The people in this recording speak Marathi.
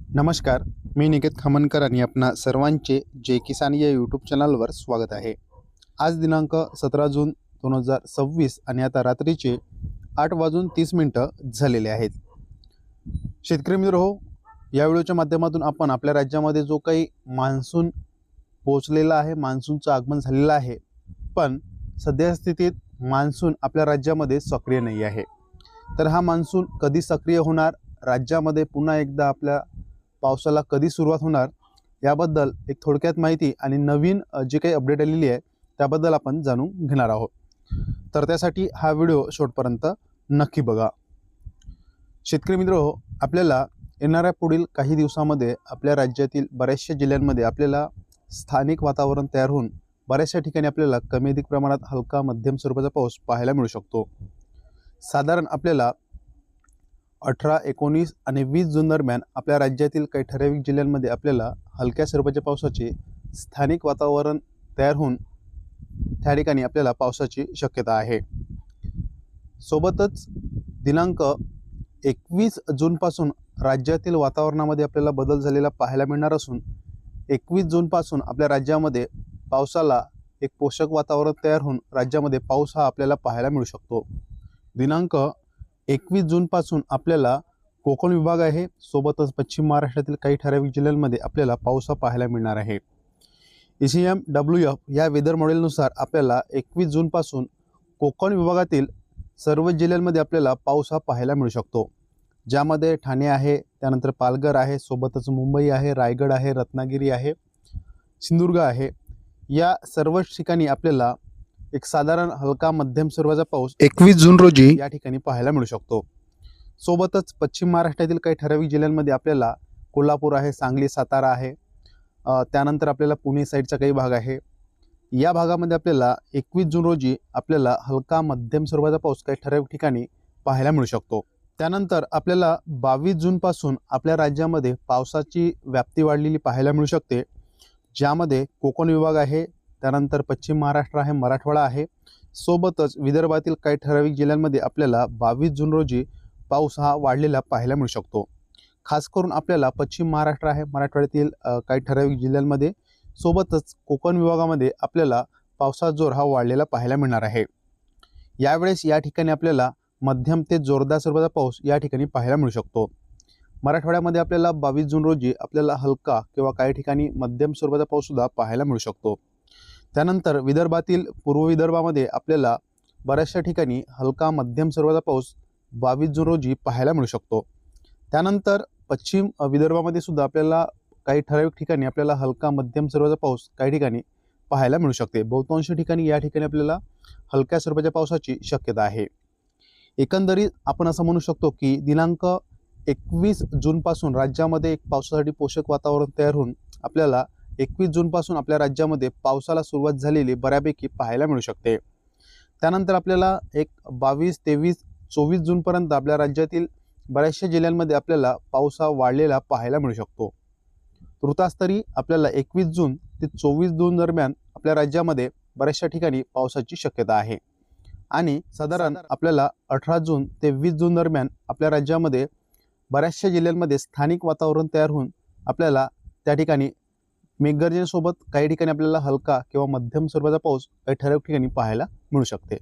नमस्कार, मी निकेत खामनकर आणि आपणा सर्वांचे जय किसान या यूट्यूब चॅनलवर स्वागत आहे। आज दिनांक 17 जून 2026 आणि आता रात्रीचे 8:30 झालेले आहेत। शेतकरी मित्रहो, या व्हिडिओच्या माध्यमातून आपण आपल्या राज्यामध्ये जो काही मान्सून पोहोचलेला आहे, मान्सूनचं आगमन झालेलं आहे, पण सध्या स्थितीत मान्सून आपल्या राज्यामध्ये सक्रिय नाही आहे। तर हा मान्सून कधी सक्रिय होणार, राज्यामध्ये पुन्हा एकदा आपल्या पावसाला कधी सुरुवात होणार, याबद्दल एक थोडक्यात माहिती आणि नवीन जे काही अपडेट आलेली आहे त्याबद्दल आपण जाणून घेणार आहोत। तर त्यासाठी हा व्हिडिओ शेवटपर्यंत नक्की बघा। शेतकरी मित्रहो, आपल्याला येणाऱ्या पुढील काही दिवसांमध्ये आपल्या राज्यातील बऱ्याचशा जिल्ह्यांमध्ये आपल्याला स्थानिक वातावरण तयार होऊन बऱ्याचशा ठिकाणी आपल्याला कमी अधिक प्रमाणात हलका मध्यम स्वरूपाचा पाऊस पाहायला मिळू शकतो। साधारण आपल्याला 18, 19 आणि 20 जून दरम्यान आपल्या राज्यातील काही ठराविक जिल्ह्यांमध्ये आपल्याला हलक्या स्वरूपाच्या पावसाचे स्थानिक वातावरण तयार होऊन त्या ठिकाणी आपल्याला पावसाची शक्यता आहे। सोबतच दिनांक 21 जूनपासून राज्यातील वातावरणामध्ये आपल्याला बदल झालेला पाहायला मिळणार असून 21 जूनपासून आपल्या राज्यामध्ये पावसाला एक पोषक वातावरण तयार होऊन राज्यामध्ये पाऊस हा आपल्याला पाहायला मिळू शकतो। दिनांक 21 जूनपासून आपल्याला कोकण विभाग आहे, सोबतच पश्चिम महाराष्ट्रातील काही ठराविक जिल्ह्यांमध्ये आपल्याला पाऊस हा पाहायला मिळणार आहे। ECMWF या वेदर मॉडेलनुसार आपल्याला 21 जूनपासून कोकण विभागातील सर्व जिल्ह्यांमध्ये आपल्याला पाऊस हा पाहायला मिळू शकतो, ज्यामध्ये ठाणे आहे, त्यानंतर पालघर आहे, सोबतच मुंबई आहे, रायगड आहे, रत्नागिरी आहे, सिंधुदुर्ग आहे। या सर्व ठिकाणी आपल्याला एक साधारण हलका मध्यम स्वरूपाचा पाऊस 21 जून रोजी या ठिकाणी पाहायला मिळू शकतो। सोबतच पश्चिम महाराष्ट्रातील काही ठराविक जिल्ह्यांमध्ये आपल्याला कोल्हापूर आहे, सांगली, सातारा आहे, त्यानंतर आपल्याला पुणे साईडचा काही भाग आहे। या भागामध्ये आपल्याला 21 जून रोजी आपल्याला हलका मध्यम स्वरूपाचा पाऊस काही ठराविक ठिकाणी पाहायला मिळू शकतो। त्यानंतर आपल्याला 22 जूनपासून आपल्या राज्यामध्ये पावसाची व्याप्ती वाढलेली पाहायला मिळू शकते, ज्यामध्ये कोकण विभाग आहे, त्यानंतर पश्चिम महाराष्ट्र आहे, मराठवाडा आहे, सोबतच विदर्भातील काही ठराविक जिल्ह्यांमध्ये आपल्याला 22 जून रोजी पाऊस हा वाढलेला पाहायला मिळू शकतो। खास करून आपल्याला पश्चिम महाराष्ट्र आहे, मराठवाड्यातील काही ठराविक जिल्ह्यांमध्ये, सोबतच कोकण विभागामध्ये आपल्याला पावसाचा जोर हा वाढलेला पाहायला मिळणार आहे। यावेळेस या ठिकाणी आपल्याला मध्यम ते जोरदार स्वरूपाचा पाऊस या ठिकाणी पाहायला मिळू शकतो। मराठवाड्यामध्ये आपल्याला 22 जून रोजी आपल्याला हलका किंवा काही ठिकाणी मध्यम स्वरूपाचा पाऊस सुद्धा पाहायला मिळू शकतो। त्यानंतर विदर्भातील पूर्व विदर्भामध्ये आपल्याला बऱ्याचशा ठिकाणी हलका मध्यम स्वरूपाचा पाऊस 22 जून रोजी पाहायला मिळू शकतो। त्यानंतर पश्चिम विदर्भामध्ये सुद्धा आपल्याला काही ठराविक ठिकाणी आपल्याला हलका मध्यम स्वरूपाचा पाऊस काही ठिकाणी पाहायला मिळू शकते। बहुतांश ठिकाणी या ठिकाणी आपल्याला हलक्या स्वरूपाच्या पावसाची शक्यता आहे। एकंदरीत आपण असं म्हणू शकतो की दिनांक 21 जूनपासून राज्यामध्ये एक पावसासाठी पोषक वातावरण तयार होऊन आपल्याला 21 जूनपासून आपल्या राज्यामध्ये पावसाला सुरुवात झालेली बऱ्यापैकी पाहायला मिळू शकते। त्यानंतर आपल्याला एक 22, 23, 24 जूनपर्यंत आपल्या राज्यातील बऱ्याचशा जिल्ह्यांमध्ये आपल्याला पाऊस हा वाढलेला पाहायला मिळू शकतो। तृतास्तरी आपल्याला 21 जून ते 24 जून दरम्यान आपल्या राज्यामध्ये बऱ्याचशा ठिकाणी पावसाची शक्यता आहे आणि साधारण आपल्याला 18 जून ते 20 जून दरम्यान आपल्या राज्यामध्ये बऱ्याचशा जिल्ह्यांमध्ये स्थानिक वातावरण तयार होऊन आपल्याला त्या ठिकाणी मेघगर्जनेसोबत काही ठिकाणी आपल्याला हलका किंवा मध्यम स्वरूपाचा पाऊस काही ठराविक ठिकाणी पाहायला मिळू शकते।